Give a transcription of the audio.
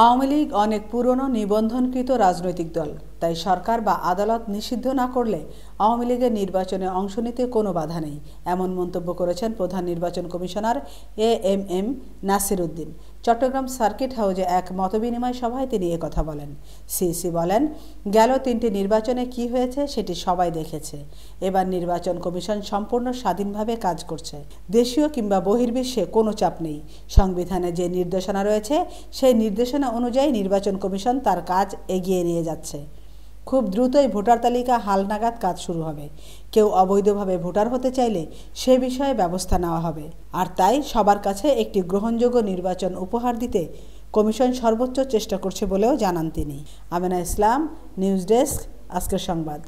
আওয়ামী লীগ অনেক পুরনো নিবন্ধনকৃত রাজনৈতিক দল, তাই সরকার বা আদালত নিষিদ্ধ না করলে আওয়ামী লীগের নির্বাচনে অংশ নিতে কোনো বাধা নেই, এমন মন্তব্য করেছেন প্রধান নির্বাচন commissioner AMM Nasir Uddin. Chattogram circuit হাউজে এক মতবিনিময় সভায় তিনি একথা বলেন। সিইসি বলেন, গেল ৩টি নির্বাচনে কি হয়েছে সেটি সবাই দেখেছে। এবার নির্বাচন কমিশন সম্পূর্ণ স্বাধীনভাবে কাজ করছে। দেশীয় কিংবা বহির্বিশ্বে কোনো চাপ নেই। সংবিধানে যে নির্দেশনা রয়েছে সেই নির্দেশনা অনুযায়ী নির্বাচন কমিশন তার কাজ এগিয়ে নিয়ে যাচ্ছে। খুব দ্রুতই ভোটার তালিকা হালনাগাদ কাজ শুরু হবে। কেউ অবৈধভাবে ভোটার হতে চাইলে সে বিষয়ে ব্যবস্থা নেওয়া হবে। আর তাই সবার কাছে একটি গ্রহণযোগ্য নির্বাচন উপহার দিতে কমিশন সর্বোচ্চ চেষ্টা করছে বলেও জানান তিনি। আমেনা ইসলাম, নিউজ ডেস্ক, আজকের সংবাদ।